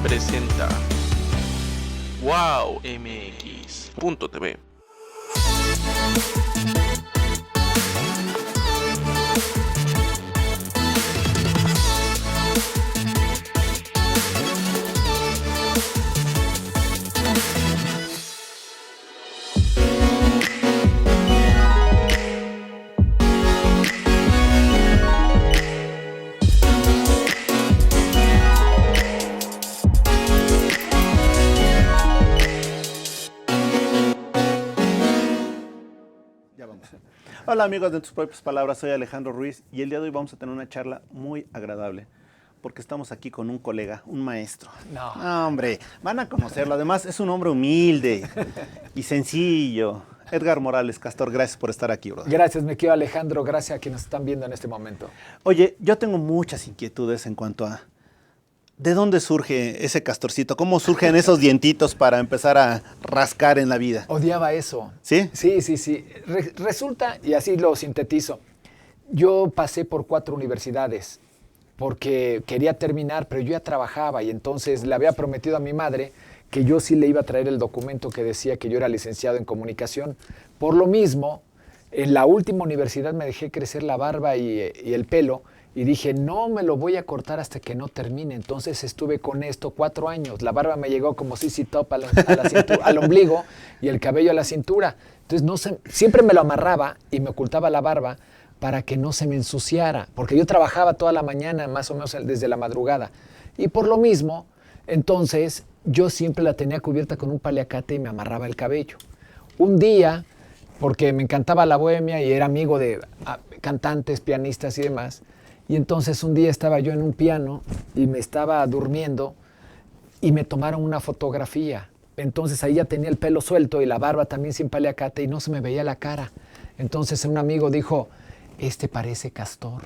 presenta wowmx.tv. Hola amigos de Tus Propias Palabras, soy Alejandro Ruiz y el día de hoy vamos a tener una charla muy agradable porque estamos aquí con un colega, un maestro. No, hombre, van a conocerlo. Además es un hombre humilde y sencillo. Edgar Morales Castor, gracias por estar aquí, bro. Gracias, mi querido Alejandro, gracias a quienes nos están viendo en este momento. Oye, yo tengo muchas inquietudes en cuanto a ¿de dónde surge ese castorcito? ¿Cómo surgen esos dientitos para empezar a rascar en la vida? Odiaba eso. ¿Sí? Sí. Resulta, y así lo sintetizo, yo pasé por 4 universidades porque quería terminar, pero yo ya trabajaba y entonces le había prometido a mi madre que yo sí le iba a traer el documento que decía que yo era licenciado en comunicación. Por lo mismo, en la última universidad me dejé crecer la barba y el pelo, y dije, no me lo voy a cortar hasta que no termine. Entonces estuve con esto 4 años. La barba me llegó como CC Top al ombligo y el cabello a la cintura. Entonces siempre me lo amarraba y me ocultaba la barba para que no se me ensuciara. Porque yo trabajaba toda la mañana, más o menos desde la madrugada. Y por lo mismo, entonces yo siempre la tenía cubierta con un paliacate y me amarraba el cabello. Un día, porque me encantaba la bohemia y era amigo de cantantes, pianistas y demás, y entonces un día estaba yo en un piano y me estaba durmiendo y me tomaron una fotografía. Entonces ahí ya tenía el pelo suelto y la barba también sin paliacate y no se me veía la cara. Entonces un amigo dijo, parece Castor.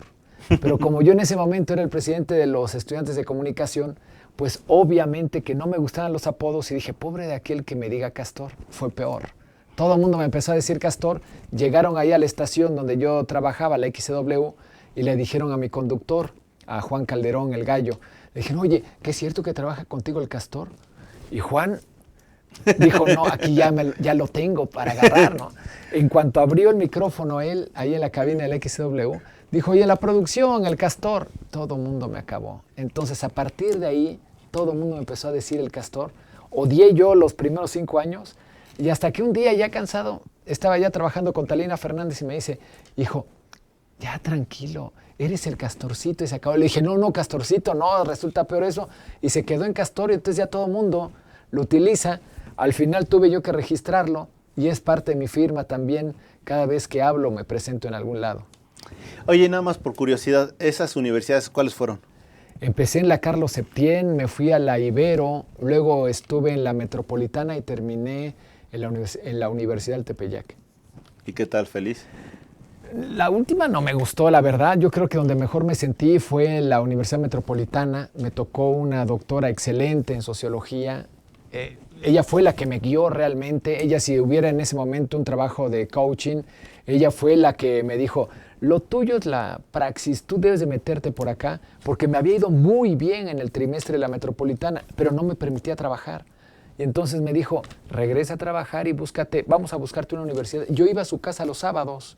Pero como yo en ese momento era el presidente de los estudiantes de comunicación, pues obviamente que no me gustaban los apodos y dije, pobre de aquel que me diga Castor. Fue peor. Todo el mundo me empezó a decir Castor. Llegaron ahí a la estación donde yo trabajaba, la XW, y le dijeron a mi conductor, a Juan Calderón, el gallo, le dijeron, oye, ¿qué es cierto que trabaja contigo el Castor? Y Juan dijo, no, aquí ya lo tengo para agarrar, ¿no? En cuanto abrió el micrófono él, ahí en la cabina del XW, dijo, oye, la producción, el Castor, todo el mundo me acabó. Entonces, a partir de ahí, todo el mundo me empezó a decir el Castor. Odié yo los primeros 5 años, y hasta que un día, ya cansado, estaba ya trabajando con Talina Fernández y me dice, hijo, ya tranquilo, eres el Castorcito, y se acabó. Le dije, no, Castorcito, no, resulta peor eso. Y se quedó en Castor y entonces ya todo el mundo lo utiliza. Al final tuve yo que registrarlo y es parte de mi firma también. Cada vez que hablo me presento en algún lado. Oye, nada más por curiosidad, ¿esas universidades cuáles fueron? Empecé en la Carlos Septién, me fui a la Ibero, luego estuve en la Metropolitana y terminé en la Universidad del Tepeyac. ¿Y qué tal, feliz? La última no me gustó, la verdad. Yo creo que donde mejor me sentí fue en la Universidad Metropolitana. Me tocó una doctora excelente en sociología. Ella fue la que me guió realmente. Ella, si hubiera en ese momento un trabajo de coaching, ella fue la que me dijo, lo tuyo es la praxis, tú debes de meterte por acá, porque me había ido muy bien en el trimestre de la Metropolitana, pero no me permitía trabajar. Y entonces me dijo, regresa a trabajar y vamos a buscarte una universidad. Yo iba a su casa los sábados.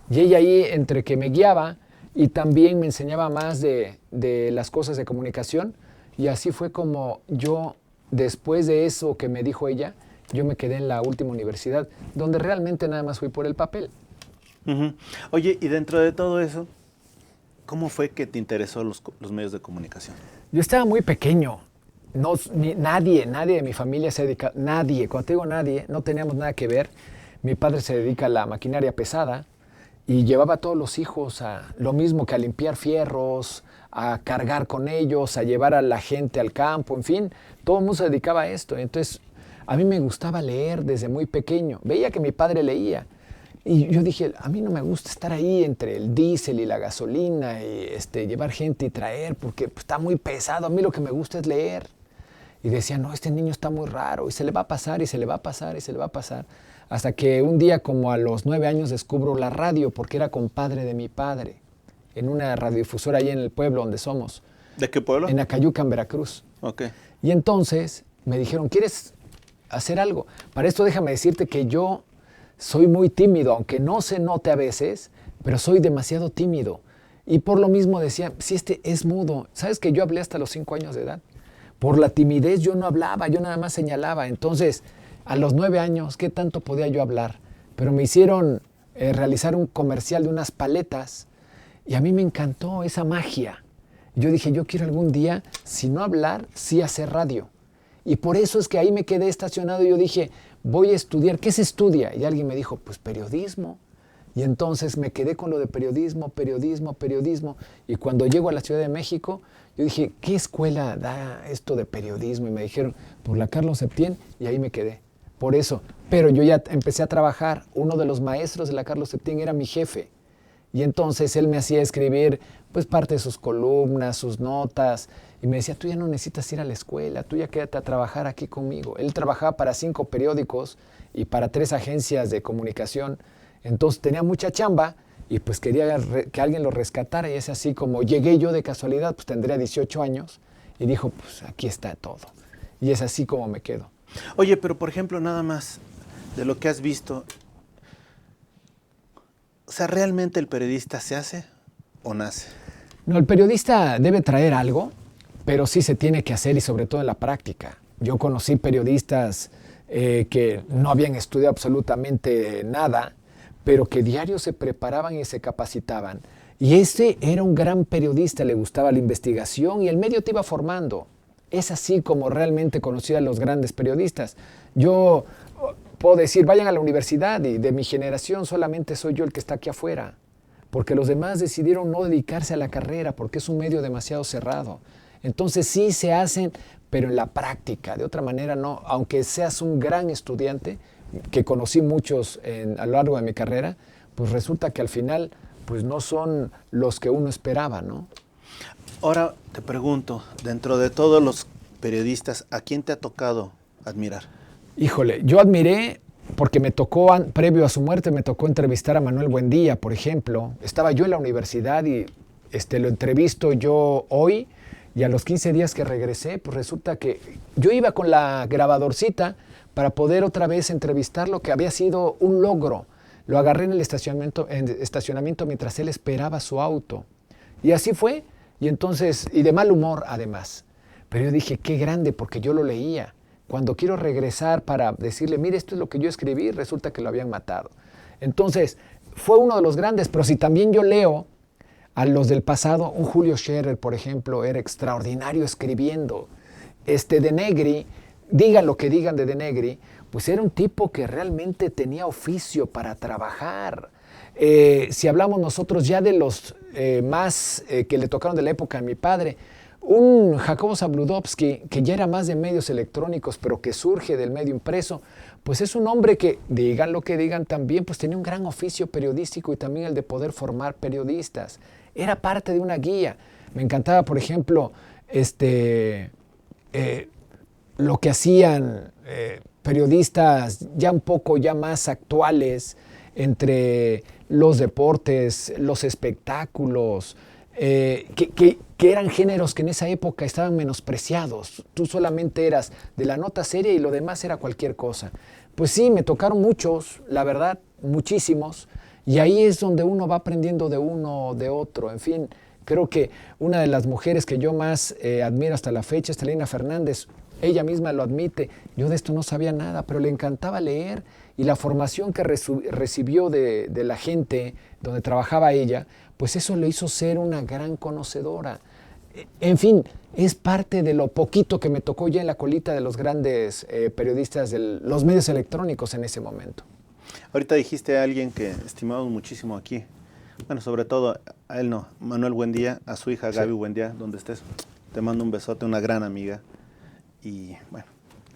Y ella ahí, entre que me guiaba y también me enseñaba más de las cosas de comunicación, y así fue como yo, después de eso que me dijo ella, yo me quedé en la última universidad, donde realmente nada más fui por el papel. Uh-huh. Oye, y dentro de todo eso, ¿cómo fue que te interesó los medios de comunicación? Yo estaba muy pequeño. Nadie de mi familia se dedica, nadie, cuando te digo nadie, no teníamos nada que ver. Mi padre se dedica a la maquinaria pesada, y llevaba a todos los hijos a lo mismo que a limpiar fierros, a cargar con ellos, a llevar a la gente al campo, en fin, todo el mundo se dedicaba a esto. Entonces, a mí me gustaba leer desde muy pequeño. Veía que mi padre leía. Y yo dije, a mí no me gusta estar ahí entre el diésel y la gasolina y llevar gente y traer, porque está muy pesado. A mí lo que me gusta es leer. Y decía, no, este niño está muy raro, y se le va a pasar, y se le va a pasar, y se le va a pasar. Hasta que un día, como a los 9 años, descubro la radio, porque era compadre de mi padre, en una radiodifusora ahí en el pueblo donde somos. ¿De qué pueblo? En Acayucan, Veracruz. Ok. Y entonces me dijeron, ¿quieres hacer algo? Para esto déjame decirte que yo soy muy tímido, aunque no se note a veces, pero soy demasiado tímido. Y por lo mismo decía, si este es mudo. ¿Sabes que yo hablé hasta los 5 años de edad? Por la timidez yo no hablaba, yo nada más señalaba. Entonces, a los 9 años, ¿qué tanto podía yo hablar? Pero me hicieron realizar un comercial de unas paletas y a mí me encantó esa magia. Yo dije, yo quiero algún día, si no hablar, sí hacer radio. Y por eso es que ahí me quedé estacionado y yo dije, voy a estudiar. ¿Qué se estudia? Y alguien me dijo, pues periodismo. Y entonces me quedé con lo de periodismo. Y cuando llego a la Ciudad de México, yo dije, ¿qué escuela da esto de periodismo? Y me dijeron, por la Carlos Septién, y ahí me quedé. Por eso. Pero yo ya empecé a trabajar. Uno de los maestros de la Carlos Septién era mi jefe. Y entonces él me hacía escribir pues parte de sus columnas, sus notas. Y me decía, tú ya no necesitas ir a la escuela, tú ya quédate a trabajar aquí conmigo. Él trabajaba para 5 periódicos y para 3 agencias de comunicación. Entonces tenía mucha chamba y pues quería que alguien lo rescatara. Y es así como llegué yo de casualidad, pues tendría 18 años. Y dijo, pues aquí está todo. Y es así como me quedo. Oye, pero por ejemplo, nada más de lo que has visto, o sea, ¿realmente el periodista se hace o nace? No, el periodista debe traer algo, pero sí se tiene que hacer y sobre todo en la práctica. Yo conocí periodistas que no habían estudiado absolutamente nada, pero que diario se preparaban y se capacitaban. Y ese era un gran periodista, le gustaba la investigación y el medio te iba formando. Es así como realmente conocí a los grandes periodistas. Yo puedo decir, vayan a la universidad y de mi generación solamente soy yo el que está aquí afuera, porque los demás decidieron no dedicarse a la carrera porque es un medio demasiado cerrado. Entonces sí se hacen, pero en la práctica, de otra manera no. Aunque seas un gran estudiante, que conocí muchos a lo largo de mi carrera, pues resulta que al final pues no son los que uno esperaba, ¿no? Ahora te pregunto, dentro de todos los periodistas, ¿a quién te ha tocado admirar? Híjole, yo admiré, porque me tocó, previo a su muerte, me tocó entrevistar a Manuel Buendía, por ejemplo. Estaba yo en la universidad y lo entrevisto yo hoy, y a los 15 días que regresé, pues resulta que yo iba con la grabadorcita para poder otra vez entrevistarlo, que había sido un logro. Lo agarré en el estacionamiento mientras él esperaba su auto. Y así fue, y entonces, y de mal humor además. Pero yo dije, qué grande, porque yo lo leía. Cuando quiero regresar para decirle, mire, esto es lo que yo escribí, resulta que lo habían matado. Entonces, fue uno de los grandes, pero si también yo leo a los del pasado, un Julio Scherer, por ejemplo, era extraordinario escribiendo. De Negri, digan lo que digan de Negri, pues era un tipo que realmente tenía oficio para trabajar. Si hablamos nosotros ya de los más que le tocaron de la época a mi padre, un Jacobo Zabludovsky, que ya era más de medios electrónicos, pero que surge del medio impreso, pues es un hombre que, digan lo que digan también, pues tenía un gran oficio periodístico y también el de poder formar periodistas. Era parte de una guía. Me encantaba, por ejemplo, lo que hacían periodistas ya un poco ya más actuales entre los deportes, los espectáculos, que eran géneros que en esa época estaban menospreciados. Tú solamente eras de la nota seria y lo demás era cualquier cosa. Pues sí, me tocaron muchos, la verdad, muchísimos, y ahí es donde uno va aprendiendo de uno, de otro. En fin, creo que una de las mujeres que yo más admiro hasta la fecha es Telena Fernández. Ella misma lo admite. Yo de esto no sabía nada, pero le encantaba leer, y la formación que recibió de la gente donde trabajaba ella, pues eso le hizo ser una gran conocedora. En fin, es parte de lo poquito que me tocó ya en la colita de los grandes periodistas de los medios electrónicos en ese momento. Ahorita dijiste a alguien que estimamos muchísimo aquí, bueno, sobre todo a él no, Manuel Buendía, a su hija Gaby Buendía, donde estés, te mando un besote, una gran amiga, y bueno,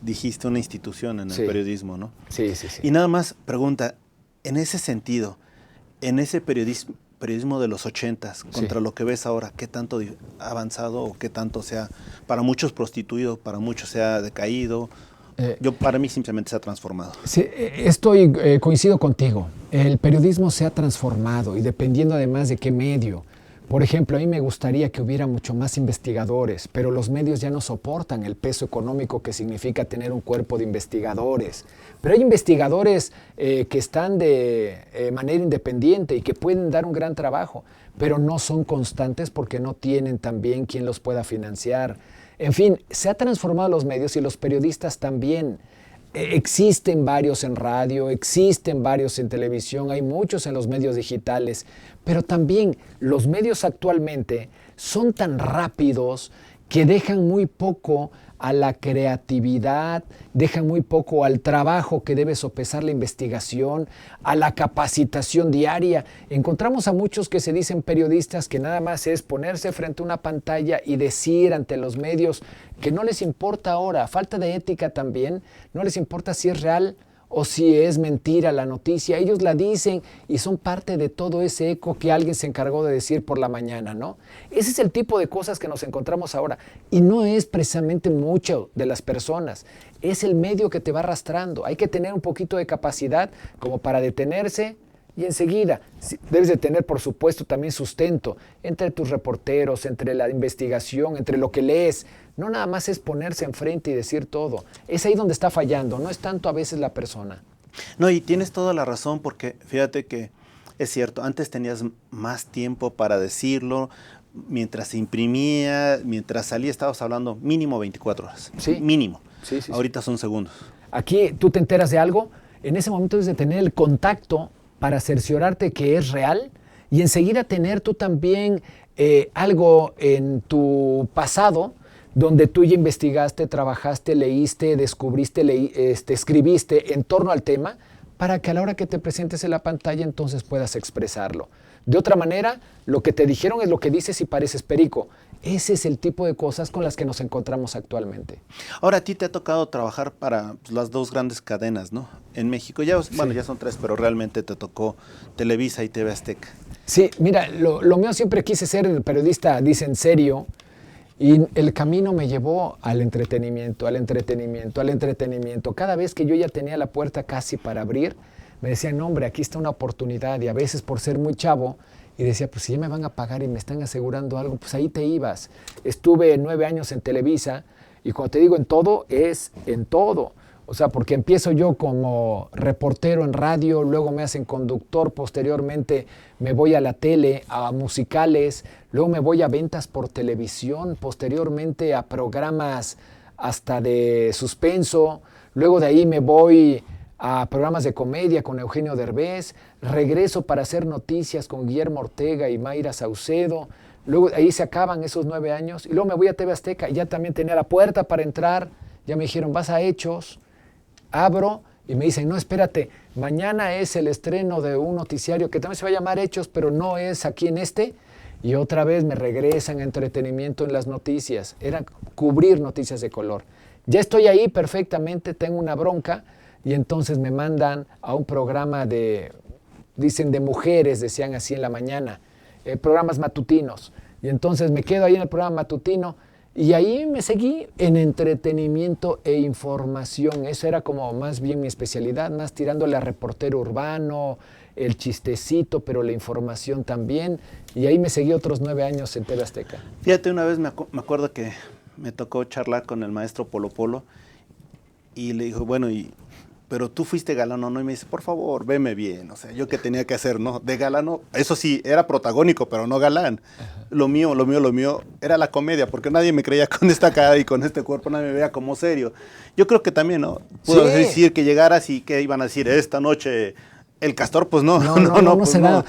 dijiste una institución en el periodismo, ¿no? Sí. Y nada más, pregunta, en ese sentido, en ese periodismo de los 80s contra lo que ves ahora, ¿qué tanto ha avanzado o qué tanto se ha, para muchos prostituido, para muchos se ha decaído? Para mí simplemente se ha transformado. Sí, coincido contigo. El periodismo se ha transformado y dependiendo además de qué medio. Por ejemplo, a mí me gustaría que hubiera mucho más investigadores, pero los medios ya no soportan el peso económico que significa tener un cuerpo de investigadores. Pero hay investigadores que están de manera independiente y que pueden dar un gran trabajo, pero no son constantes porque no tienen también quien los pueda financiar. En fin, se ha transformado los medios y los periodistas también. Existen varios en radio, existen varios en televisión, hay muchos en los medios digitales, pero también los medios actualmente son tan rápidos que dejan muy poco a la creatividad, dejan muy poco al trabajo que debe sopesar la investigación, a la capacitación diaria. Encontramos a muchos que se dicen periodistas que nada más es ponerse frente a una pantalla y decir ante los medios que no les importa ahora, falta de ética también, no les importa si es real o si es mentira la noticia. Ellos la dicen y son parte de todo ese eco que alguien se encargó de decir por la mañana, ¿no? Ese es el tipo de cosas que nos encontramos ahora. Y no es precisamente mucho de las personas, es el medio que te va arrastrando. Hay que tener un poquito de capacidad como para detenerse y enseguida. Debes de tener, por supuesto, también sustento entre tus reporteros, entre la investigación, entre lo que lees. No nada más es ponerse enfrente y decir todo. Es ahí donde está fallando, no es tanto a veces la persona. No, y tienes toda la razón, porque fíjate que es cierto, antes tenías más tiempo para decirlo, mientras se imprimía, mientras salía, estabas hablando mínimo 24 horas. Sí. Mínimo. Sí, sí, ahorita son segundos. Aquí tú te enteras de algo, en ese momento debes de tener el contacto para cerciorarte que es real y enseguida tener tú también algo en tu pasado donde tú ya investigaste, trabajaste, leíste, descubriste, escribiste en torno al tema para que a la hora que te presentes en la pantalla entonces puedas expresarlo. De otra manera, lo que te dijeron es lo que dices y pareces perico. Ese es el tipo de cosas con las que nos encontramos actualmente. Ahora, a ti te ha tocado trabajar para las dos grandes cadenas, ¿no? En México, ya, bueno, ya son tres, pero realmente te tocó Televisa y TV Azteca. Sí, mira, lo mío siempre quise ser el periodista, dicen, serio, y el camino me llevó al entretenimiento, al entretenimiento, al entretenimiento. Cada vez que yo ya tenía la puerta casi para abrir, me decían, no, hombre, aquí está una oportunidad, y a veces por ser muy chavo, y decía, pues si ya me van a pagar y me están asegurando algo, pues ahí te ibas. Estuve 9 años en Televisa, y cuando te digo en todo, es en todo. O sea, porque empiezo yo como reportero en radio, luego me hacen conductor, posteriormente me voy a la tele, a musicales, luego me voy a ventas por televisión, posteriormente a programas hasta de suspenso, luego de ahí me voy a programas de comedia con Eugenio Derbez, regreso para hacer noticias con Guillermo Ortega y Mayra Saucedo, luego ahí se acaban esos 9 años y luego me voy a TV Azteca, ya también tenía la puerta para entrar, ya me dijeron, vas a Hechos, abro y me dicen, no, espérate, mañana es el estreno de un noticiario que también se va a llamar Hechos, pero no es aquí en este, y otra vez me regresan a entretenimiento en las noticias, era cubrir noticias de color. Ya estoy ahí perfectamente, tengo una bronca, y entonces me mandan a un programa dicen de mujeres, decían así en la mañana, programas matutinos, y entonces me quedo ahí en el programa matutino, y ahí me seguí en entretenimiento e información. Eso era como más bien mi especialidad, más tirándole a reportero urbano, el chistecito, pero la información también. Y ahí me seguí otros 9 años en TV Azteca. Fíjate, una vez me acuerdo que me tocó charlar con el maestro Polo Polo y le dijo, bueno, pero tú fuiste galano, ¿no? Y me dice, por favor, veme bien. O sea, ¿yo qué tenía que hacer, no? De galano, eso sí, era protagónico, pero no galán. Lo mío era la comedia, porque nadie me creía con esta cara y con este cuerpo, nadie me veía como serio. Yo creo que también, ¿no? Puedo decir que llegaras y que iban a decir, esta noche el castor, pues no. No pues sé nada.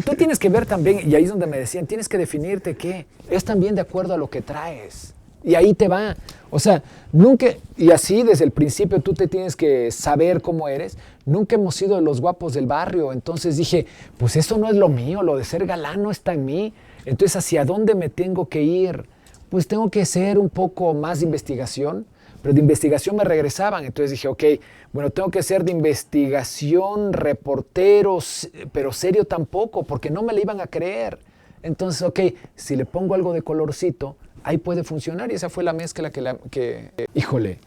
Tú tienes que ver también, y ahí es donde me decían, tienes que definirte qué. Es también de acuerdo a lo que traes. Y ahí te va. O sea, nunca, y así desde el principio tú te tienes que saber cómo eres. Nunca hemos sido los guapos del barrio. Entonces dije, pues eso no es lo mío, lo de ser galán no está en mí. Entonces, ¿hacia dónde me tengo que ir? Pues tengo que hacer un poco más de investigación. Pero de investigación me regresaban. Entonces dije, ok, bueno, tengo que ser de investigación, reporteros, pero serio tampoco, porque no me le iban a creer. Entonces, ok, si le pongo algo de colorcito, ahí puede funcionar, y esa fue la mezcla híjole,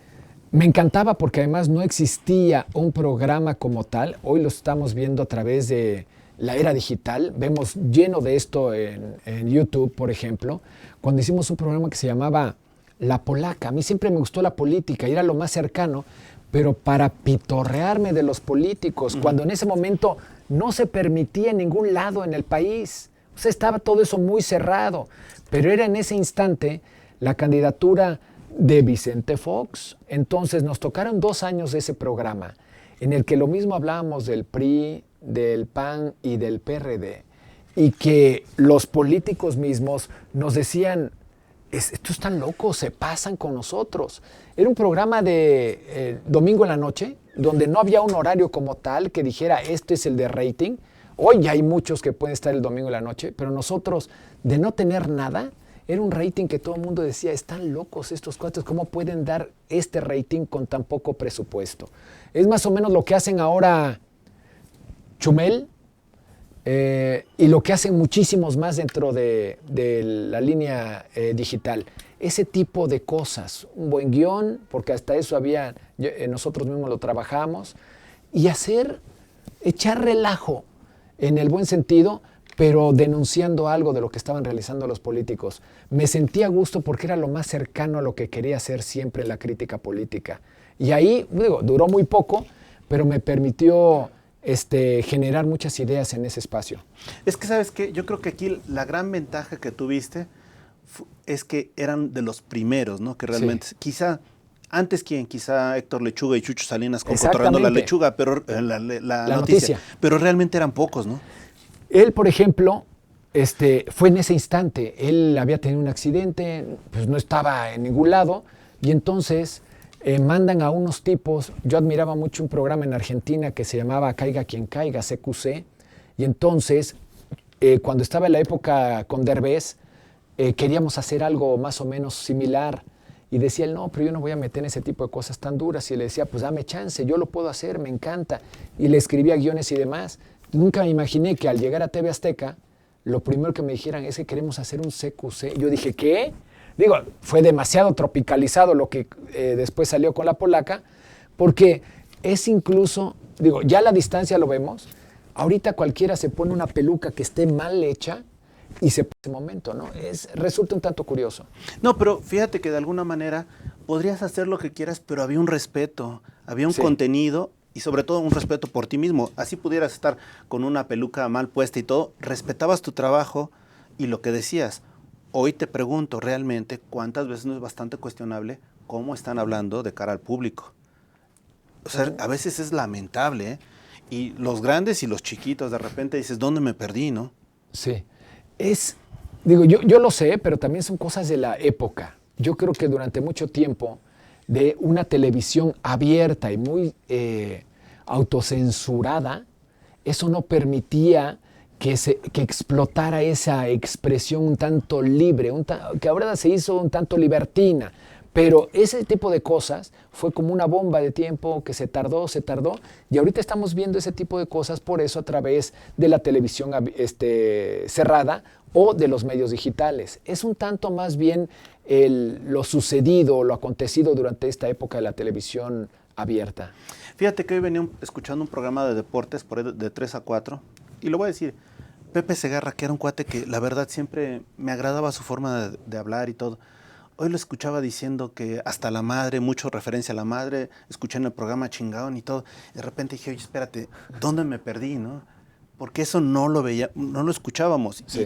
me encantaba porque además no existía un programa como tal. Hoy lo estamos viendo a través de la era digital, vemos lleno de esto en YouTube, por ejemplo, cuando hicimos un programa que se llamaba La Polaca. A mí siempre me gustó la política y era lo más cercano, pero para pitorrearme de los políticos, cuando en ese momento no se permitía en ningún lado en el país. O sea, estaba todo eso muy cerrado, pero era en ese instante la candidatura de Vicente Fox. Entonces nos tocaron 2 años de ese programa, en el que lo mismo hablábamos del PRI, del PAN y del PRD, y que los políticos mismos nos decían, estos están locos, se pasan con nosotros. Era un programa de domingo en la noche, donde no había un horario como tal que dijera, este es el de rating. Hoy ya hay muchos que pueden estar el domingo en la noche, pero nosotros, de no tener nada, era un rating que todo el mundo decía, están locos estos cuates, ¿cómo pueden dar este rating con tan poco presupuesto? Es más o menos lo que hacen ahora Chumel, y lo que hacen muchísimos más dentro de la línea digital. Ese tipo de cosas, un buen guión, porque hasta eso nosotros mismos lo trabajamos, y echar relajo en el buen sentido, pero denunciando algo de lo que estaban realizando los políticos. Me sentía a gusto porque era lo más cercano a lo que quería hacer siempre en la crítica política. Y ahí, duró muy poco, pero me permitió generar muchas ideas en ese espacio. Es que, ¿sabes qué? Yo creo que aquí la gran ventaja que tuviste es que eran de los primeros, ¿no? Que realmente, sí. Quizá Héctor Lechuga y Chucho Salinas cotorreando la lechuga, pero la noticia. Pero realmente eran pocos, ¿no? Él, por ejemplo, fue en ese instante. Él había tenido un accidente, pues no estaba en ningún lado, y entonces mandan a unos tipos. Yo admiraba mucho un programa en Argentina que se llamaba Caiga Quien Caiga, CQC, y entonces, cuando estaba en la época con Derbez, queríamos hacer algo más o menos similar, y decía él, no, pero yo no voy a meter en ese tipo de cosas tan duras, y le decía, pues dame chance, yo lo puedo hacer, me encanta, y le escribía guiones y demás. Nunca me imaginé que al llegar a TV Azteca, lo primero que me dijeran es que queremos hacer un CQC. Yo dije, ¿qué? Fue demasiado tropicalizado lo que después salió con La Polaca, porque es incluso, ya a la distancia lo vemos, ahorita cualquiera se pone una peluca que esté mal hecha y se pone ese momento, ¿no? Resulta un tanto curioso. No, pero fíjate que de alguna manera podrías hacer lo que quieras, pero había un respeto, había un contenido y sobre todo un respeto por ti mismo. Así pudieras estar con una peluca mal puesta y todo, respetabas tu trabajo y lo que decías. Hoy te pregunto realmente cuántas veces no es bastante cuestionable cómo están hablando de cara al público. O sea, a veces es lamentable, ¿eh? Y los grandes y los chiquitos, de repente dices, ¿dónde me perdí, no? Sí. Yo lo sé, pero también son cosas de la época. Yo creo que durante mucho tiempo de una televisión abierta y muy autocensurada, eso no permitía que explotara esa expresión un tanto libre, que ahora se hizo un tanto libertina. Pero ese tipo de cosas fue como una bomba de tiempo que se tardó, y ahorita estamos viendo ese tipo de cosas por eso a través de la televisión cerrada o de los medios digitales. Es un tanto más bien lo sucedido, lo acontecido durante esta época de la televisión abierta. Fíjate que hoy venía escuchando un programa de deportes por ahí de 3 a 4, y lo voy a decir, Pepe Segarra, que era un cuate que la verdad siempre me agradaba su forma de hablar y todo. Hoy lo escuchaba diciendo que hasta la madre, mucho referencia a la madre, escuché en el programa Chingaón y todo. De repente dije, oye, espérate, ¿dónde me perdí, no? Porque eso no lo veía, no lo escuchábamos. Sí.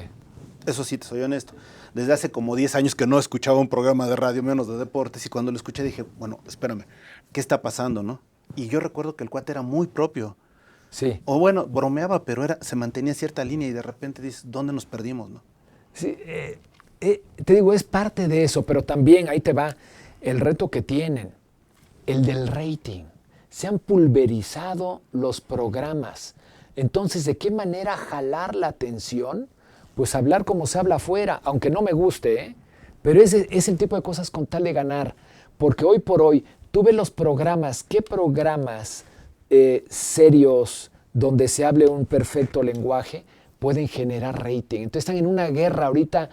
Y eso sí, te soy honesto. Desde hace como 10 años que no escuchaba un programa de radio, menos de deportes, y cuando lo escuché dije, bueno, espérame, ¿qué está pasando, no? Y yo recuerdo que el cuate era muy propio. Sí. O bueno, bromeaba, pero se mantenía cierta línea y de repente dices, ¿dónde nos perdimos, no? Sí, te digo, es parte de eso, pero también ahí te va el reto que tienen, el del rating. Se han pulverizado los programas. Entonces, ¿de qué manera jalar la atención? Pues hablar como se habla afuera, aunque no me guste, ¿eh? Pero es el tipo de cosas con tal de ganar. Porque hoy por hoy, tú ves los programas, ¿qué programas serios donde se hable un perfecto lenguaje pueden generar rating? Entonces están en una guerra ahorita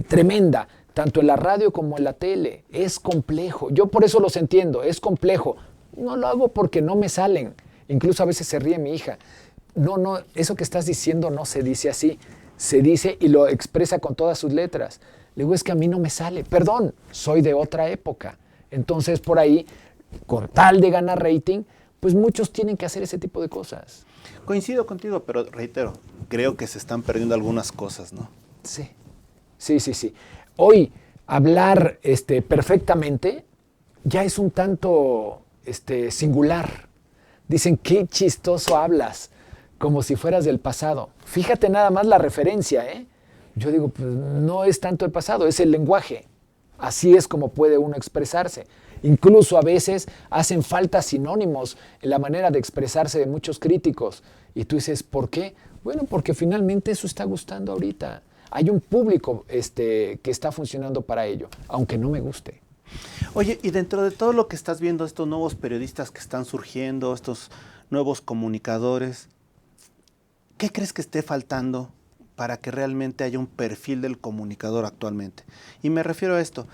tremenda, tanto en la radio como en la tele. Es complejo. Yo por eso los entiendo, es complejo. No lo hago porque no me salen. Incluso a veces se ríe mi hija. no, eso que estás diciendo no se dice así. Se dice y lo expresa con todas sus letras. Le digo, es que a mí no me sale. Perdón, soy de otra época. Entonces, por ahí, con tal de ganar rating, pues muchos tienen que hacer ese tipo de cosas. Coincido contigo, pero reitero, creo que se están perdiendo algunas cosas, ¿no? Sí. Hoy, hablar perfectamente ya es un tanto singular. Dicen, qué chistoso hablas, como si fueras del pasado. Fíjate nada más la referencia, ¿eh? Yo digo, pues no es tanto el pasado, es el lenguaje. Así es como puede uno expresarse. Incluso a veces hacen falta sinónimos en la manera de expresarse de muchos críticos. Y tú dices, ¿por qué? Bueno, porque finalmente eso está gustando ahorita. Hay un público que está funcionando para ello, aunque no me guste. Oye, y dentro de todo lo que estás viendo, estos nuevos periodistas que están surgiendo, estos nuevos comunicadores, ¿qué crees que esté faltando para que realmente haya un perfil del comunicador actualmente? Y me refiero a esto.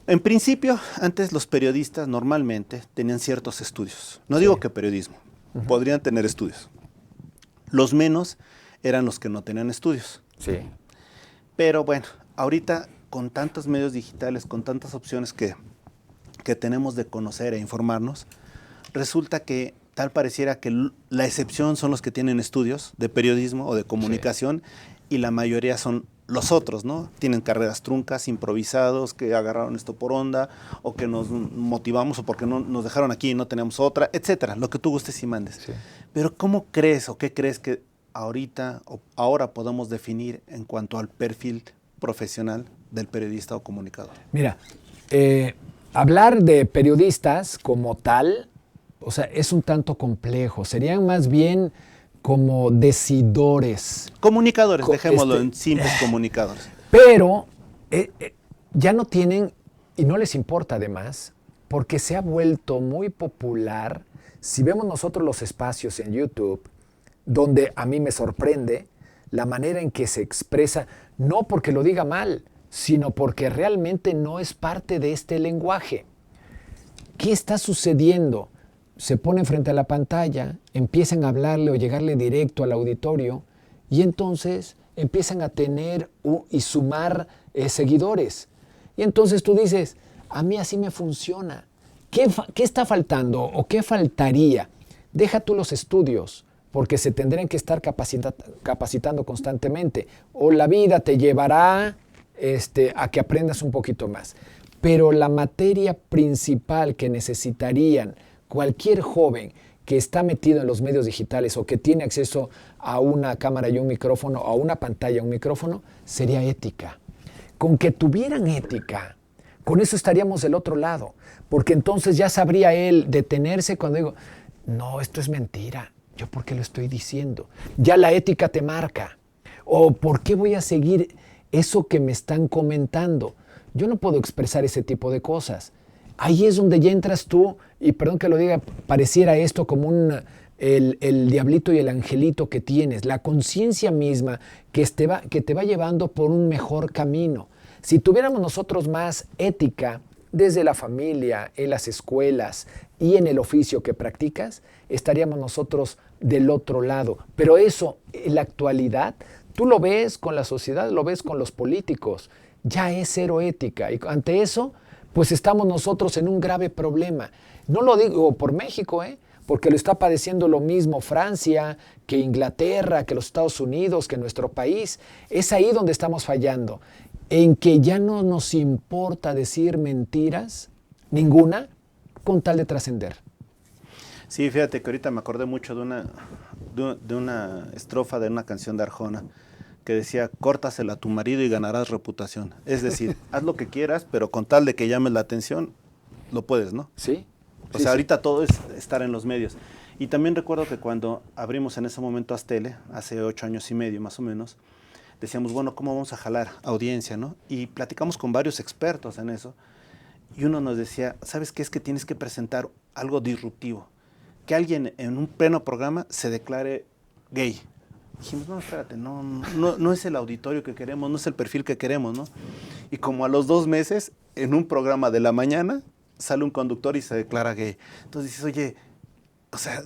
En principio, antes los periodistas normalmente tenían ciertos estudios. No digo que periodismo, podrían tener estudios. Los menos eran los que no tenían estudios. Sí. Pero bueno, ahorita con tantos medios digitales, con tantas opciones que tenemos de conocer e informarnos, resulta que tal pareciera que la excepción son los que tienen estudios de periodismo o de comunicación y la mayoría son los otros, ¿no? Tienen carreras truncas, improvisados, que agarraron esto por onda o que nos motivamos o porque no, nos dejaron aquí y no tenemos otra, etcétera, lo que tú gustes y mandes. Sí. Pero ¿cómo crees o qué crees que ahorita o ahora podemos definir en cuanto al perfil profesional del periodista o comunicador? Mira, hablar de periodistas como tal, o sea, es un tanto complejo. Serían más bien como decidores. Comunicadores, dejémoslo en simples comunicadores. Pero ya no tienen, y no les importa además, porque se ha vuelto muy popular. Si vemos nosotros los espacios en YouTube, donde a mí me sorprende la manera en que se expresa, no porque lo diga mal, sino porque realmente no es parte de este lenguaje. ¿Qué está sucediendo? Se ponen frente a la pantalla, empiezan a hablarle o llegarle directo al auditorio y entonces empiezan a tener y sumar seguidores. Y entonces tú dices, a mí así me funciona. ¿Qué está faltando o qué faltaría? Deja tú los estudios, porque se tendrían que estar capacitando constantemente. O la vida te llevará a que aprendas un poquito más. Pero la materia principal que necesitarían cualquier joven que está metido en los medios digitales o que tiene acceso a una cámara y un micrófono, o a una pantalla y un micrófono, sería ética. Con que tuvieran ética, con eso estaríamos del otro lado, porque entonces ya sabría él detenerse cuando digo, no, esto es mentira, ¿yo por qué lo estoy diciendo? Ya la ética te marca. O ¿por qué voy a seguir eso que me están comentando? Yo no puedo expresar ese tipo de cosas. Ahí es donde ya entras tú, y perdón que lo diga, pareciera esto como el diablito y el angelito que tienes, la conciencia misma que te va llevando por un mejor camino. Si tuviéramos nosotros más ética desde la familia, en las escuelas y en el oficio que practicas, estaríamos nosotros del otro lado. Pero eso, en la actualidad, tú lo ves con la sociedad, lo ves con los políticos, ya es cero ética. Y ante eso, pues estamos nosotros en un grave problema. No lo digo por México, porque lo está padeciendo lo mismo Francia, que Inglaterra, que los Estados Unidos, que nuestro país. Es ahí donde estamos fallando, en que ya no nos importa decir mentiras, ninguna, con tal de trascender. Sí, fíjate que ahorita me acordé mucho de una estrofa de una canción de Arjona, que decía, córtasela a tu marido y ganarás reputación. Es decir, haz lo que quieras, pero con tal de que llames la atención, lo puedes, ¿no? Sí. O sea, ahorita todo es estar en los medios. Y también recuerdo que cuando abrimos en ese momento Aztele, hace 8 años y medio más o menos, decíamos, bueno, ¿cómo vamos a jalar audiencia, no? Y platicamos con varios expertos en eso. Y uno nos decía, ¿sabes qué? Es que tienes que presentar algo disruptivo. Que alguien en un pleno programa se declare gay. Dijimos, no, espérate, no es el auditorio que queremos, no es el perfil que queremos, ¿no? Y como a los 2 meses, en un programa de la mañana, sale un conductor y se declara gay. Entonces dices, oye, o sea,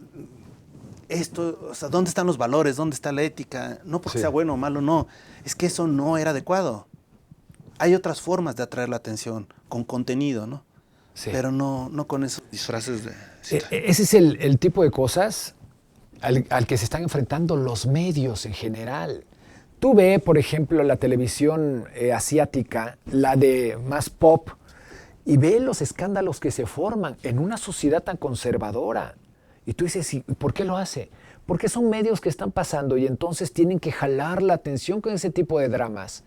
esto, o sea, ¿dónde están los valores? ¿Dónde está la ética? No porque Sí. sea bueno o malo, no. Es que eso no era adecuado. Hay otras formas de atraer la atención, con contenido, ¿no? Sí. Pero no con esos disfraces de... Ese es el tipo de cosas al que se están enfrentando los medios en general. Tú ve, por ejemplo, la televisión asiática, la de más pop, y ve los escándalos que se forman en una sociedad tan conservadora. Y tú dices, ¿y por qué lo hace? Porque son medios que están pasando y entonces tienen que jalar la atención con ese tipo de dramas.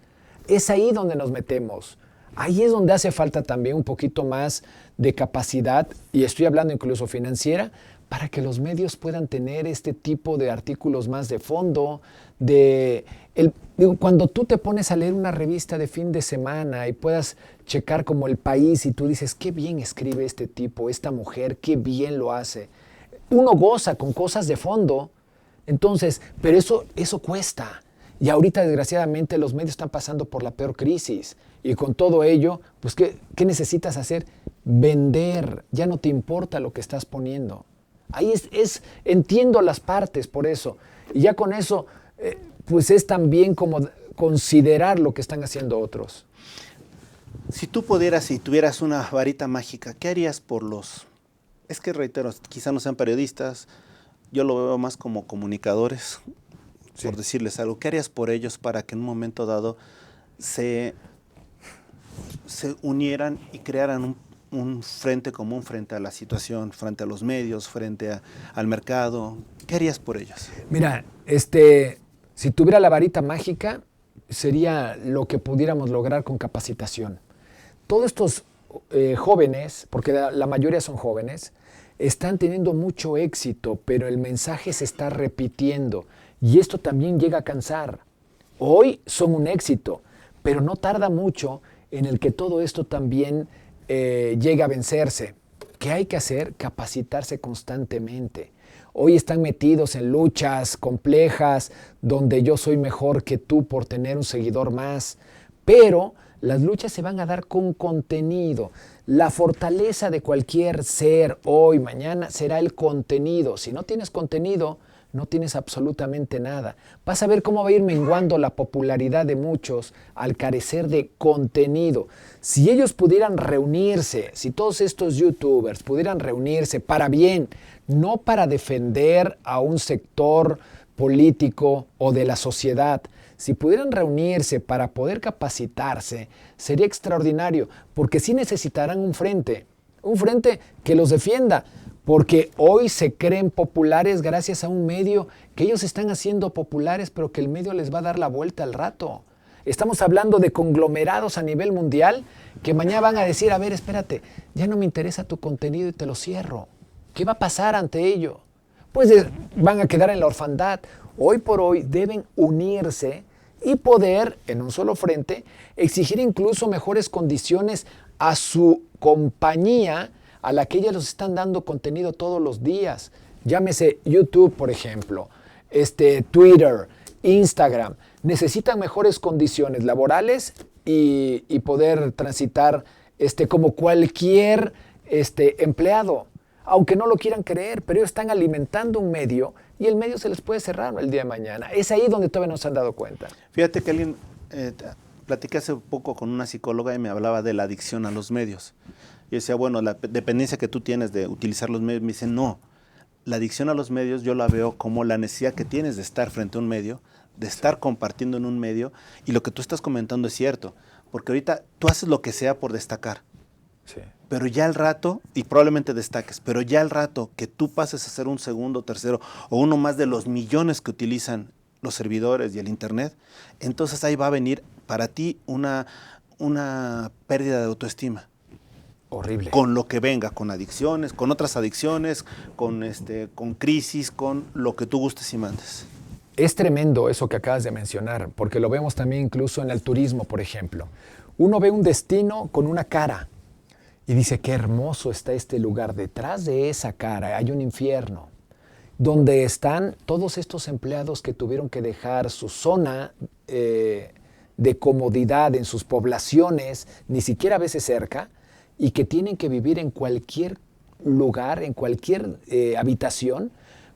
Es ahí donde nos metemos. Ahí es donde hace falta también un poquito más de capacidad, y estoy hablando incluso financiera, para que los medios puedan tener este tipo de artículos más de fondo. Cuando tú te pones a leer una revista de fin de semana y puedas checar como El País y tú dices, qué bien escribe este tipo, esta mujer, qué bien lo hace. Uno goza con cosas de fondo, entonces, pero eso cuesta. Y ahorita, desgraciadamente, los medios están pasando por la peor crisis. Y con todo ello, pues, ¿qué necesitas hacer? Vender. Ya no te importa lo que estás poniendo. Ahí entiendo las partes por eso. Y ya con eso, pues es también como considerar lo que están haciendo otros. Si tú pudieras y tuvieras una varita mágica, ¿qué harías por los... Es que reitero, quizá no sean periodistas, yo lo veo más como comunicadores, sí, por decirles algo. ¿Qué harías por ellos para que en un momento dado se unieran y crearan un frente común frente a la situación, frente a los medios, frente al mercado? ¿Qué harías por ellos? Mira, si tuviera la varita mágica, sería lo que pudiéramos lograr con capacitación. Todos estos jóvenes, porque la mayoría son jóvenes, están teniendo mucho éxito, pero el mensaje se está repitiendo y esto también llega a cansar. Hoy son un éxito, pero no tarda mucho en el que todo esto también llegue a vencerse. ¿Qué hay que hacer? Capacitarse constantemente. Hoy están metidos en luchas complejas donde yo soy mejor que tú por tener un seguidor más, pero las luchas se van a dar con contenido. La fortaleza de cualquier ser hoy, mañana, será el contenido. Si no tienes contenido, no tienes absolutamente nada. Vas a ver cómo va a ir menguando la popularidad de muchos al carecer de contenido. Si ellos pudieran reunirse, si todos estos youtubers pudieran reunirse para bien, no para defender a un sector político o de la sociedad, si pudieran reunirse para poder capacitarse, sería extraordinario, porque sí necesitarán un frente que los defienda, porque hoy se creen populares gracias a un medio que ellos están haciendo populares, pero que el medio les va a dar la vuelta al rato. Estamos hablando de conglomerados a nivel mundial que mañana van a decir, a ver, espérate, ya no me interesa tu contenido y te lo cierro. ¿Qué va a pasar ante ello? Pues van a quedar en la orfandad. Hoy por hoy deben unirse y poder, en un solo frente, exigir incluso mejores condiciones a su compañía a la que ellos les están dando contenido todos los días. Llámese YouTube, por ejemplo, Twitter, Instagram. Necesitan mejores condiciones laborales y poder transitar como cualquier empleado. Aunque no lo quieran creer, pero ellos están alimentando un medio y el medio se les puede cerrar el día de mañana. Es ahí donde todavía no se han dado cuenta. Fíjate que alguien, platiqué hace poco con una psicóloga y me hablaba de la adicción a los medios. Y decía, bueno, la dependencia que tú tienes de utilizar los medios, me dice, no, la adicción a los medios yo la veo como la necesidad que tienes de estar frente a un medio, de estar compartiendo en un medio, y lo que tú estás comentando es cierto, porque ahorita tú haces lo que sea por destacar. Sí. Pero ya al rato, y probablemente destaques, pero ya al rato que tú pases a ser un segundo, tercero o uno más de los millones que utilizan los servidores y el internet, entonces ahí va a venir para ti una pérdida de autoestima. Horrible. Con lo que venga, con adicciones, con otras adicciones, con crisis, con lo que tú gustes y mandes. Es tremendo eso que acabas de mencionar, porque lo vemos también incluso en el turismo, por ejemplo. Uno ve un destino con una cara y dice, qué hermoso está este lugar. Detrás de esa cara hay un infierno, donde están todos estos empleados que tuvieron que dejar su zona de comodidad en sus poblaciones, ni siquiera a veces cerca, y que tienen que vivir en cualquier lugar, en cualquier habitación,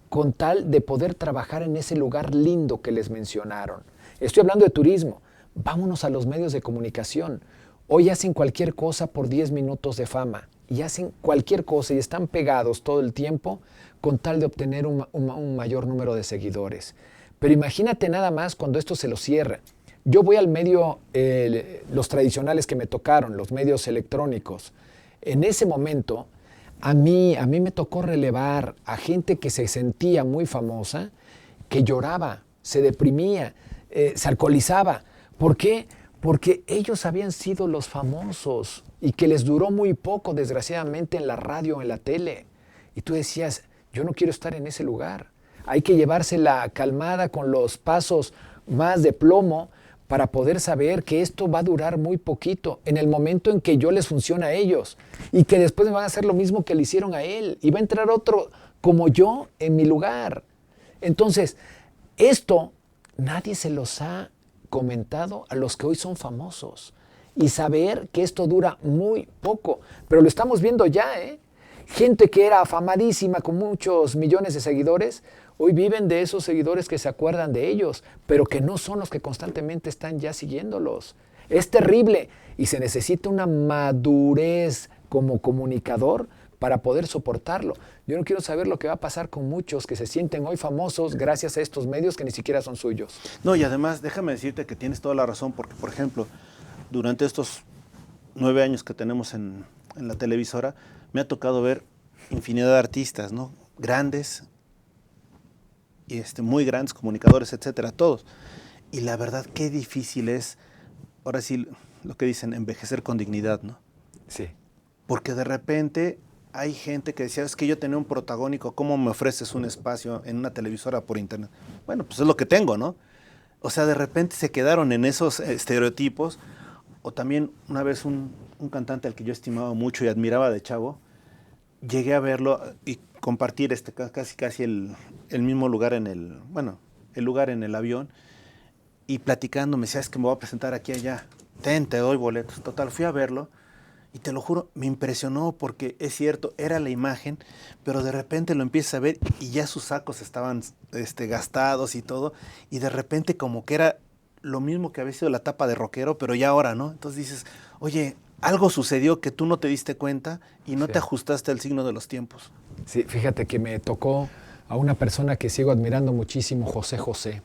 con tal de poder trabajar en ese lugar lindo que les mencionaron. Estoy hablando de turismo. Vámonos a los medios de comunicación. Hoy hacen cualquier cosa por 10 minutos de fama y hacen cualquier cosa y están pegados todo el tiempo con tal de obtener un mayor número de seguidores. Pero imagínate nada más cuando esto se lo cierra. Yo voy al medio, los tradicionales que me tocaron, los medios electrónicos. En ese momento, a mí me tocó relevar a gente que se sentía muy famosa, que lloraba, se deprimía, se alcoholizaba. ¿Por qué? Porque ellos habían sido los famosos y que les duró muy poco, desgraciadamente, en la radio o en la tele. Y tú decías, yo no quiero estar en ese lugar. Hay que llevársela calmada con los pasos más de plomo para poder saber que esto va a durar muy poquito en el momento en que yo les funcione a ellos y que después me van a hacer lo mismo que le hicieron a él y va a entrar otro como yo en mi lugar. Entonces, esto nadie se los ha comentado a los que hoy son famosos y saber que esto dura muy poco, pero lo estamos viendo ya, ¿eh? Gente que era afamadísima con muchos millones de seguidores, hoy viven de esos seguidores que se acuerdan de ellos, pero que no son los que constantemente están ya siguiéndolos. Es terrible y se necesita una madurez como comunicador para poder soportarlo. Yo no quiero saber lo que va a pasar con muchos que se sienten hoy famosos gracias a estos medios que ni siquiera son suyos. No, y además, déjame decirte que tienes toda la razón, porque, por ejemplo, durante estos 9 años que tenemos en la televisora, me ha tocado ver infinidad de artistas, ¿no? Grandes, y muy grandes, comunicadores, etcétera, todos. Y la verdad, qué difícil es, ahora sí, lo que dicen, envejecer con dignidad, ¿no? Sí. Porque de repente hay gente que decía, es que yo tenía un protagónico, ¿cómo me ofreces un espacio en una televisora por internet? Bueno, pues es lo que tengo, ¿no? O sea, de repente se quedaron en esos estereotipos. O también una vez un cantante al que yo estimaba mucho y admiraba de chavo, llegué a verlo y compartir casi el mismo lugar el lugar en el avión, y platicando me decía, es que me voy a presentar aquí allá, te doy boletos. Total, fui a verlo y te lo juro, me impresionó porque es cierto, era la imagen, pero de repente lo empiezas a ver y ya sus sacos estaban gastados y todo, y de repente como que era lo mismo que había sido la tapa de rockero, pero ya ahora, ¿no? Entonces dices, oye, algo sucedió que tú no te diste cuenta y no te ajustaste al signo de los tiempos. Sí, fíjate que me tocó a una persona que sigo admirando muchísimo, José José.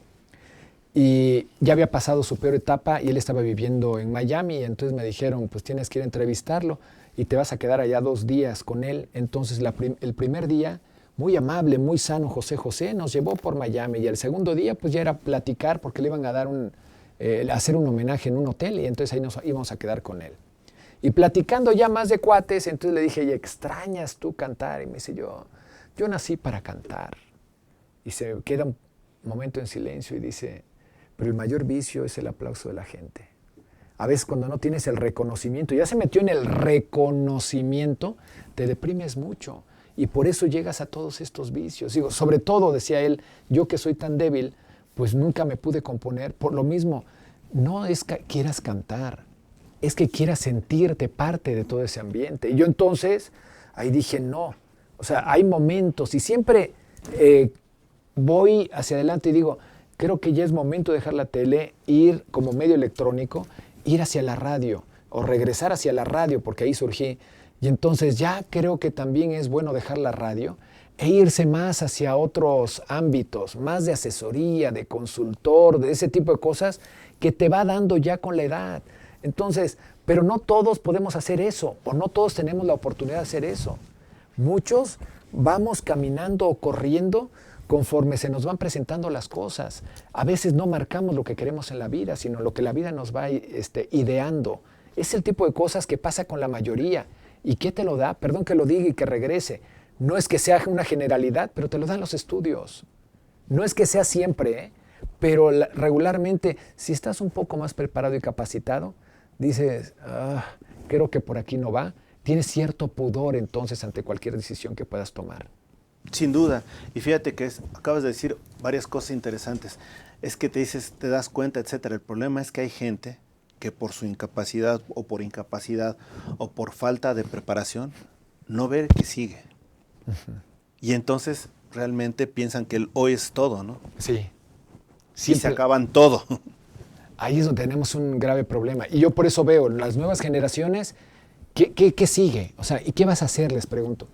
Y ya había pasado su peor etapa y él estaba viviendo en Miami, y entonces me dijeron, pues tienes que ir a entrevistarlo y te vas a quedar allá 2 días con él. Entonces el primer día, muy amable, muy sano, José José nos llevó por Miami, y el segundo día pues ya era platicar porque le iban a dar hacer un homenaje en un hotel, y entonces ahí nos íbamos a quedar con él. Y platicando ya más de cuates, entonces le dije, ¿y extrañas tú cantar? Y me dice, yo nací para cantar. Y se queda un momento en silencio y dice, pero el mayor vicio es el aplauso de la gente. A veces cuando no tienes el reconocimiento, ya se metió en el reconocimiento, te deprimes mucho. Y por eso llegas a todos estos vicios. Digo, sobre todo, decía él, yo que soy tan débil, pues nunca me pude componer. Por lo mismo, no es que quieras cantar, es que quieras sentirte parte de todo ese ambiente. Y yo entonces, ahí dije, no. O sea, hay momentos y siempre voy hacia adelante y digo, creo que ya es momento de dejar la tele, ir como medio electrónico, ir hacia la radio o regresar hacia la radio, porque ahí surgí. Y entonces ya creo que también es bueno dejar la radio e irse más hacia otros ámbitos, más de asesoría, de consultor, de ese tipo de cosas que te va dando ya con la edad. Entonces, pero no todos podemos hacer eso, o no todos tenemos la oportunidad de hacer eso. Muchos vamos caminando o corriendo conforme se nos van presentando las cosas. A veces no marcamos lo que queremos en la vida, sino lo que la vida nos va ideando. Es el tipo de cosas que pasa con la mayoría. ¿Y qué te lo da? Perdón que lo diga y que regrese. No es que sea una generalidad, pero te lo dan los estudios. No es que sea siempre, pero regularmente, si estás un poco más preparado y capacitado, dices, creo que por aquí no va. Tienes cierto pudor entonces ante cualquier decisión que puedas tomar. Sin duda. Y fíjate que acabas de decir varias cosas interesantes. Es que te das cuenta, etcétera. El problema es que hay gente que por su incapacidad o por falta de preparación, no ve que sigue. Uh-huh. Y entonces realmente piensan que el hoy es todo, ¿no? Sí. Y se acaban todo. Ahí es donde tenemos un grave problema. Y yo por eso veo las nuevas generaciones, ¿qué sigue? O sea, ¿y qué vas a hacer? Les pregunto.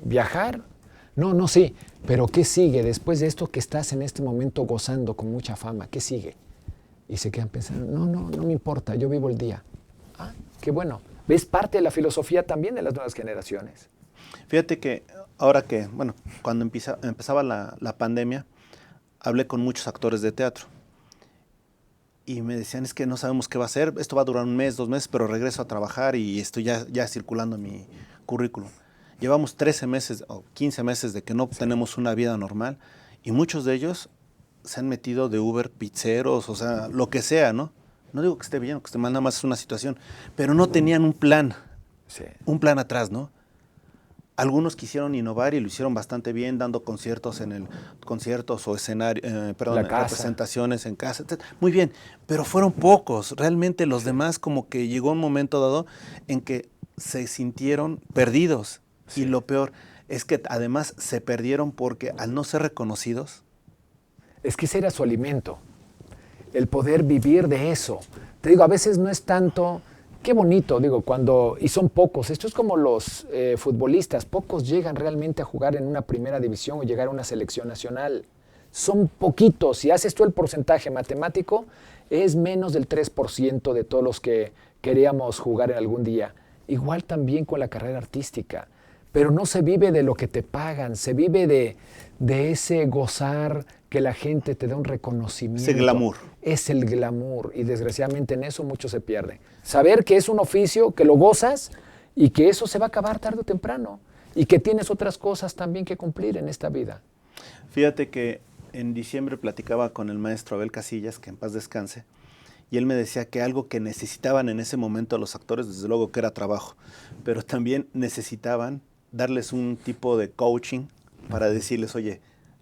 ¿Viajar? No, sí. Pero ¿qué sigue después de esto que estás en este momento gozando con mucha fama? ¿Qué sigue? Y se quedan pensando, no me importa, yo vivo el día. Ah, qué bueno. ¿Ves parte de la filosofía también de las nuevas generaciones? Fíjate que ahora que, bueno, cuando empezaba la pandemia, hablé con muchos actores de teatro. Y me decían, es que no sabemos qué va a hacer, esto va a durar un mes, 2 meses, pero regreso a trabajar y estoy ya circulando mi currículum. Llevamos 13 meses o 15 meses de que no tenemos una vida normal y muchos de ellos se han metido de Uber, pizzeros, o sea, lo que sea, ¿no? No digo que esté bien o que esté mal, nada más es una situación, pero no tenían un plan atrás, ¿no? Algunos quisieron innovar y lo hicieron bastante bien, dando conciertos conciertos o representaciones en casa, etc. Muy bien, pero fueron pocos. Realmente los demás como que llegó un momento dado en que se sintieron perdidos. Sí. Y lo peor es que además se perdieron porque al no ser reconocidos. Es que ese era su alimento, el poder vivir de eso. Te digo, a veces no es tanto... Qué bonito, digo, y son pocos. Esto es como los futbolistas. Pocos llegan realmente a jugar en una primera división o llegar a una selección nacional. Son poquitos. Si haces tú el porcentaje matemático, es menos del 3% de todos los que queríamos jugar en algún día. Igual también con la carrera artística. Pero no se vive de lo que te pagan, se vive de ese gozar, que la gente te dé un reconocimiento. Ese glamour. Es el glamour y desgraciadamente en eso mucho se pierde. Saber que es un oficio, que lo gozas y que eso se va a acabar tarde o temprano y que tienes otras cosas también que cumplir en esta vida. Fíjate que en diciembre platicaba con el maestro Abel Casillas, que en paz descanse, y él me decía que algo que necesitaban en ese momento los actores, desde luego que era trabajo, pero también necesitaban darles un tipo de coaching para decirles, oye,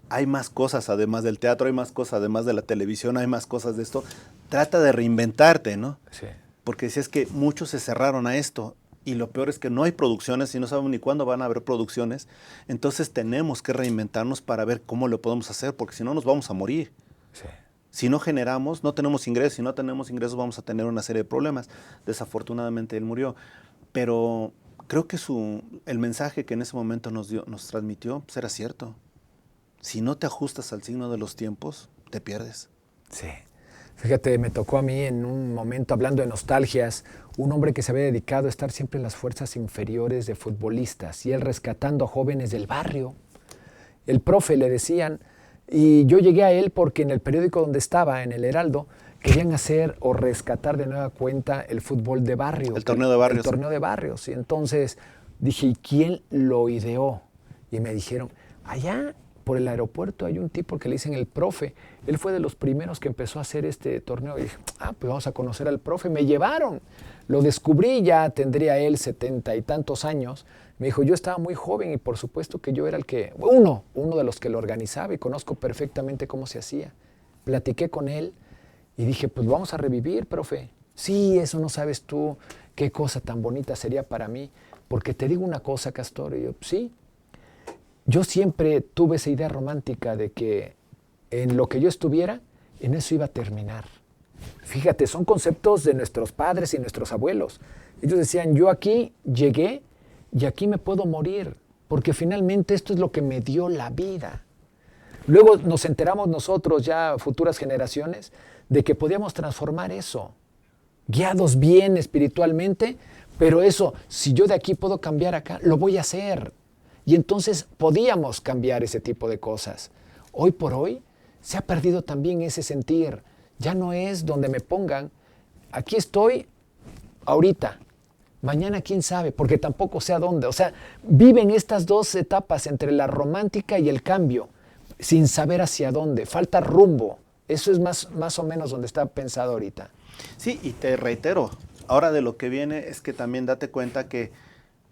hay más cosas además del teatro, hay más cosas además de la televisión, hay más cosas de esto. Trata de reinventarte, ¿no? Sí. Porque si es que muchos se cerraron a esto y lo peor es que no hay producciones y no sabemos ni cuándo van a haber producciones, entonces tenemos que reinventarnos para ver cómo lo podemos hacer, porque si no nos vamos a morir. Sí. Si no generamos, no tenemos ingresos, si no tenemos ingresos vamos a tener una serie de problemas. Desafortunadamente él murió, pero creo que el mensaje que en ese momento nos transmitió pues era cierto. Si no te ajustas al signo de los tiempos, te pierdes. Sí. Fíjate, me tocó a mí en un momento, hablando de nostalgias, un hombre que se había dedicado a estar siempre en las fuerzas inferiores de futbolistas y él rescatando a jóvenes del barrio. El profe le decían, y yo llegué a él porque en el periódico donde estaba, en el Heraldo, querían hacer o rescatar de nueva cuenta el fútbol de barrio. El torneo de barrios. El torneo de barrios. Y entonces dije, ¿y quién lo ideó? Y me dijeron, allá por el aeropuerto hay un tipo que le dicen el profe. Él fue de los primeros que empezó a hacer este torneo. Y dije, pues vamos a conocer al profe. Me llevaron. Lo descubrí, ya tendría él 70 y tantos años. Me dijo, yo estaba muy joven y por supuesto que yo era uno de los que lo organizaba y conozco perfectamente cómo se hacía. Platiqué con él y dije, pues vamos a revivir, profe. Sí, eso no sabes tú qué cosa tan bonita sería para mí. Porque te digo una cosa, Castor, y yo, sí. Yo siempre tuve esa idea romántica de que en lo que yo estuviera, en eso iba a terminar. Fíjate, son conceptos de nuestros padres y nuestros abuelos. Ellos decían, yo aquí llegué y aquí me puedo morir, porque finalmente esto es lo que me dio la vida. Luego nos enteramos nosotros, ya futuras generaciones, de que podíamos transformar eso, guiados bien espiritualmente, pero eso, si yo de aquí puedo cambiar acá, lo voy a hacer. Y entonces podíamos cambiar ese tipo de cosas. Hoy por hoy se ha perdido también ese sentir. Ya no es donde me pongan, aquí estoy ahorita, mañana quién sabe, porque tampoco sé a dónde. O sea, viven estas dos etapas entre la romántica y el cambio, sin saber hacia dónde, falta rumbo. Eso es más o menos donde está pensado ahorita. Sí, y te reitero, ahora de lo que viene es que también date cuenta que,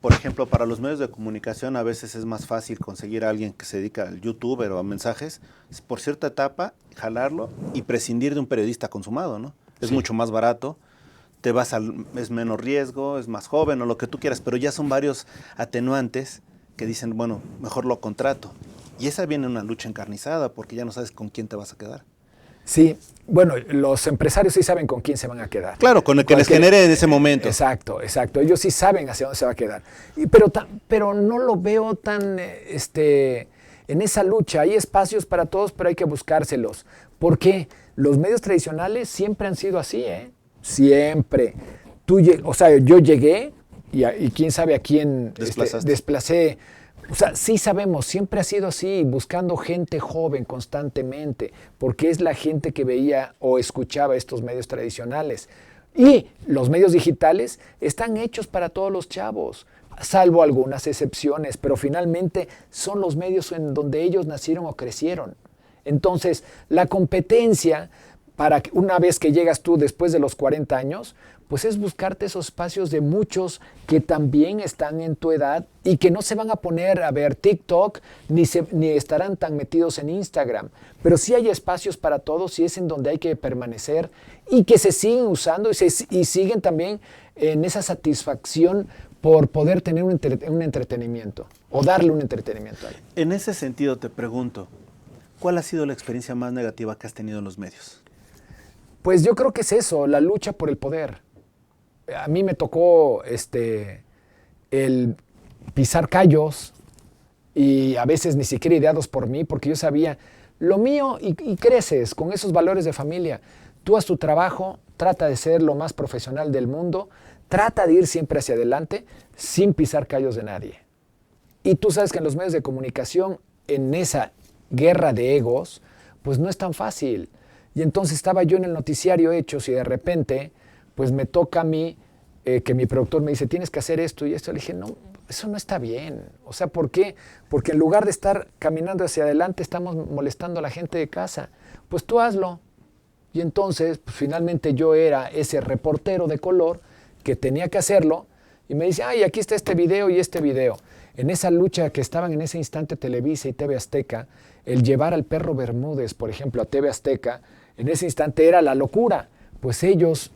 por ejemplo, para los medios de comunicación a veces es más fácil conseguir a alguien que se dedica al youtuber o a mensajes, por cierta etapa, jalarlo y prescindir de un periodista consumado, ¿no? Es mucho más barato, es menos riesgo, es más joven o lo que tú quieras, pero ya son varios atenuantes que dicen, bueno, mejor lo contrato. Y esa viene una lucha encarnizada porque ya no sabes con quién te vas a quedar. Sí, bueno, los empresarios sí saben con quién se van a quedar. Claro, con el que les genere en ese momento. Exacto. Ellos sí saben hacia dónde se va a quedar. Pero no lo veo tan en esa lucha. Hay espacios para todos, pero hay que buscárselos. ¿Por qué? Los medios tradicionales siempre han sido así, ¿eh? Siempre. Yo llegué y quién sabe a quién desplacé. O sea, sí sabemos, siempre ha sido así, buscando gente joven constantemente, porque es la gente que veía o escuchaba estos medios tradicionales. Y los medios digitales están hechos para todos los chavos, salvo algunas excepciones, pero finalmente son los medios en donde ellos nacieron o crecieron. Entonces, la competencia, para que una vez que llegas tú después de los 40 años, pues es buscarte esos espacios de muchos que también están en tu edad y que no se van a poner a ver TikTok ni estarán tan metidos en Instagram. Pero sí hay espacios para todos y es en donde hay que permanecer y que se siguen usando y siguen también en esa satisfacción por poder tener un entretenimiento o darle un entretenimiento a él. En ese sentido te pregunto, ¿cuál ha sido la experiencia más negativa que has tenido en los medios? Pues yo creo que es eso, la lucha por el poder. A mí me tocó el pisar callos y a veces ni siquiera ideados por mí, porque yo sabía lo mío y creces con esos valores de familia. Tú haz tu trabajo, trata de ser lo más profesional del mundo, trata de ir siempre hacia adelante sin pisar callos de nadie. Y tú sabes que en los medios de comunicación, en esa guerra de egos, pues no es tan fácil. Y entonces estaba yo en el noticiario Hechos y de repente, pues me toca a mí, que mi productor me dice, tienes que hacer esto y esto. Le dije, no, eso no está bien. O sea, ¿por qué? Porque en lugar de estar caminando hacia adelante, estamos molestando a la gente de casa. Pues tú hazlo. Y entonces, pues finalmente yo era ese reportero de color que tenía que hacerlo. Y me dice, ay, aquí está este video y este video. En esa lucha que estaban en ese instante Televisa y TV Azteca, el llevar al Perro Bermúdez, por ejemplo, a TV Azteca, en ese instante era la locura. Pues ellos,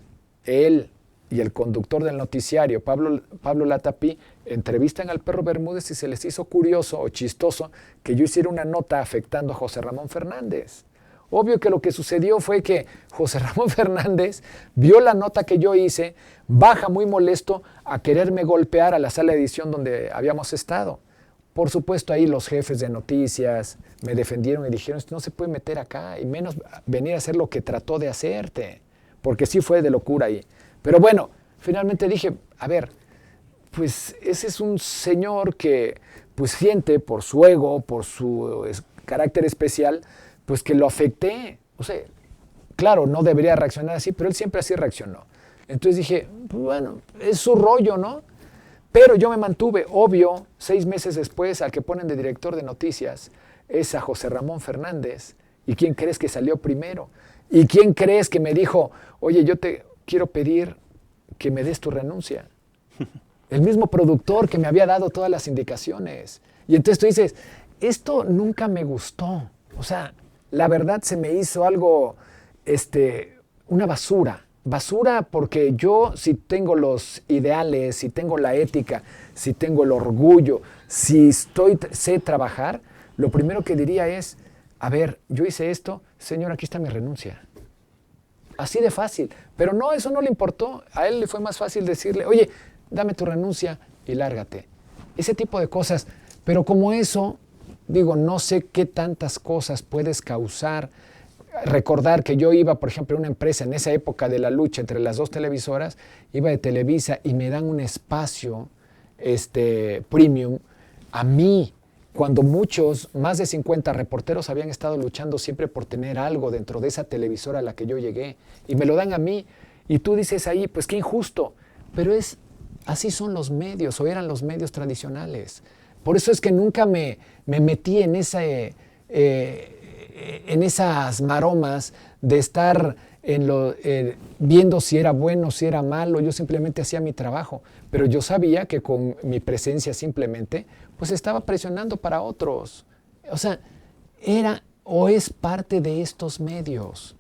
él y el conductor del noticiario, Pablo Latapí, entrevistan al Perro Bermúdez y se les hizo curioso o chistoso que yo hiciera una nota afectando a José Ramón Fernández. Obvio que lo que sucedió fue que José Ramón Fernández vio la nota que yo hice, baja muy molesto a quererme golpear a la sala de edición donde habíamos estado. Por supuesto, ahí los jefes de noticias me defendieron y dijeron, no se puede meter acá, y menos venir a hacer lo que trató de hacerte, porque sí fue de locura ahí. Pero bueno, finalmente dije, a ver, pues ese es un señor que pues siente por su ego, por su carácter especial, pues que lo afecté. O sea, claro, no debería reaccionar así, pero él siempre así reaccionó. Entonces dije, pues bueno, es su rollo, ¿no? Pero yo me mantuve, obvio, 6 meses después, al que ponen de director de noticias es a José Ramón Fernández. ¿Y quién crees que salió primero? ¿Y quién crees que me dijo, oye, yo te quiero pedir que me des tu renuncia? El mismo productor que me había dado todas las indicaciones. Y entonces tú dices, esto nunca me gustó. O sea, la verdad se me hizo algo, una basura. Basura porque yo, si tengo los ideales, si tengo la ética, si tengo el orgullo, si sé trabajar, lo primero que diría es, a ver, yo hice esto, señor, aquí está mi renuncia. Así de fácil. Pero no, eso no le importó. A él le fue más fácil decirle, oye, dame tu renuncia y lárgate. Ese tipo de cosas. Pero como eso, digo, no sé qué tantas cosas puedes causar. Recordar que yo iba, por ejemplo, a una empresa en esa época de la lucha entre las dos televisoras, iba de Televisa y me dan un espacio premium a mí, cuando muchos, más de 50 reporteros habían estado luchando siempre por tener algo dentro de esa televisora a la que yo llegué, y me lo dan a mí, y tú dices ahí, pues qué injusto, pero así son los medios, o eran los medios tradicionales. Por eso es que nunca me metí en esas maromas de estar viendo si era bueno, si era malo. Yo simplemente hacía mi trabajo, pero yo sabía que con mi presencia simplemente, pues estaba presionando para otros. O sea, era o es parte de estos medios.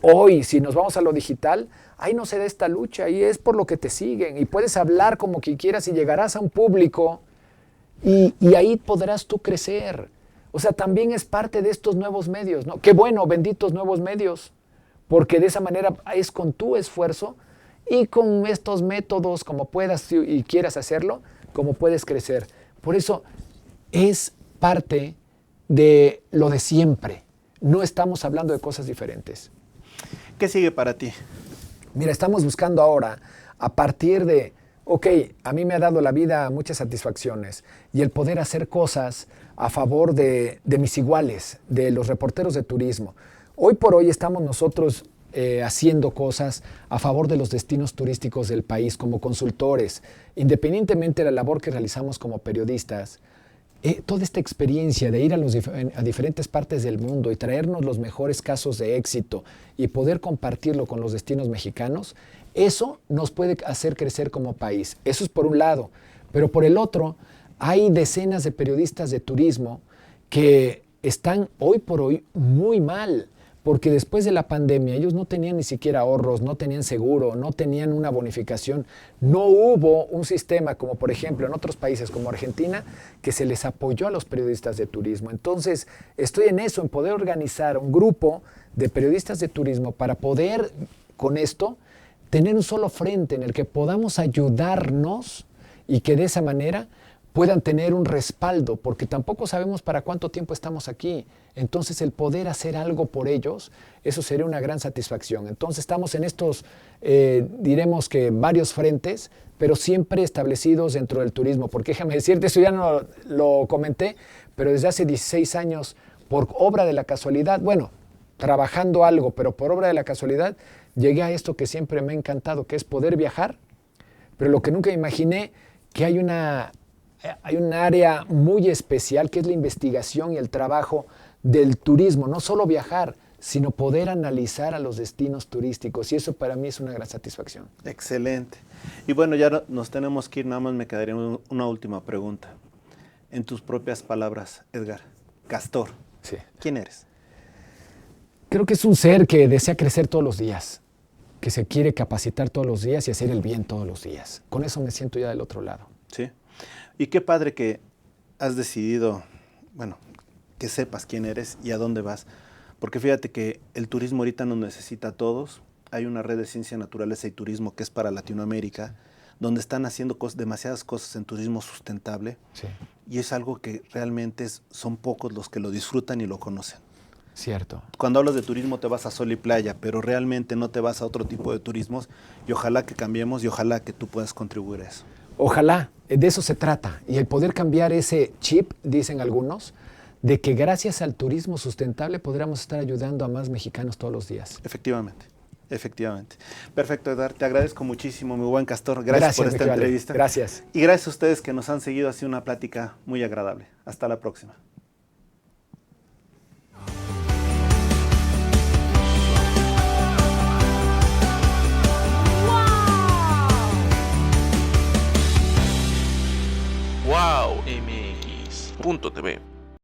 Hoy, si nos vamos a lo digital, ahí no se da esta lucha y es por lo que te siguen. Y puedes hablar como que quieras y llegarás a un público Y ahí podrás tú crecer. O sea, también es parte de estos nuevos medios, ¿no? Qué bueno, benditos nuevos medios, porque de esa manera es con tu esfuerzo y con estos métodos, como puedas y quieras hacerlo, como puedes crecer. Por eso es parte de lo de siempre. No estamos hablando de cosas diferentes. ¿Qué sigue para ti? Mira, estamos buscando ahora, a partir de, ok, a mí me ha dado la vida muchas satisfacciones y el poder hacer cosas a favor de mis iguales, de los reporteros de turismo. Hoy por hoy estamos nosotros haciendo cosas a favor de los destinos turísticos del país como consultores, independientemente de la labor que realizamos como periodistas. Toda esta experiencia de ir a diferentes partes del mundo y traernos los mejores casos de éxito y poder compartirlo con los destinos mexicanos, eso nos puede hacer crecer como país. Eso es por un lado. Pero por el otro, hay decenas de periodistas de turismo que están hoy por hoy muy mal, porque después de la pandemia ellos no tenían ni siquiera ahorros, no tenían seguro, no tenían una bonificación, no hubo un sistema como por ejemplo en otros países como Argentina que se les apoyó a los periodistas de turismo. Entonces estoy en eso, en poder organizar un grupo de periodistas de turismo para poder con esto tener un solo frente en el que podamos ayudarnos y que de esa manera puedan tener un respaldo, porque tampoco sabemos para cuánto tiempo estamos aquí. Entonces, el poder hacer algo por ellos, eso sería una gran satisfacción. Entonces, estamos en estos, diremos que varios frentes, pero siempre establecidos dentro del turismo. Porque déjame decirte, eso ya no lo comenté, pero desde hace 16 años, por obra de la casualidad, bueno, trabajando algo, pero por obra de la casualidad, llegué a esto que siempre me ha encantado, que es poder viajar, pero lo que nunca imaginé, que hay un área muy especial que es la investigación y el trabajo del turismo, no solo viajar, sino poder analizar a los destinos turísticos, y eso para mí es una gran satisfacción. Excelente. Y bueno, ya nos tenemos que ir, nada más me quedaría una última pregunta. En tus propias palabras, Edgar, Castor, Sí. ¿quién eres? Creo que es un ser que desea crecer todos los días, que se quiere capacitar todos los días y hacer el bien todos los días. Con eso me siento ya del otro lado. Sí. Y qué padre que has decidido, bueno, que sepas quién eres y a dónde vas. Porque fíjate que el turismo ahorita nos necesita a todos. Hay una red de ciencia, naturaleza y turismo que es para Latinoamérica, donde están haciendo demasiadas cosas en turismo sustentable. Sí. Y es algo que realmente son pocos los que lo disfrutan y lo conocen. Cierto. Cuando hablas de turismo te vas a sol y playa, pero realmente no te vas a otro tipo de turismos, y ojalá que cambiemos y ojalá que tú puedas contribuir a eso. Ojalá, de eso se trata. Y el poder cambiar ese chip, dicen algunos, de que gracias al turismo sustentable podríamos estar ayudando a más mexicanos todos los días. Efectivamente, efectivamente. Perfecto, Edgar, te agradezco muchísimo, mi buen Castor. Gracias por esta entrevista. Gracias. Y gracias a ustedes que nos han seguido, ha sido una plática muy agradable. Hasta la próxima. Wow MX.tv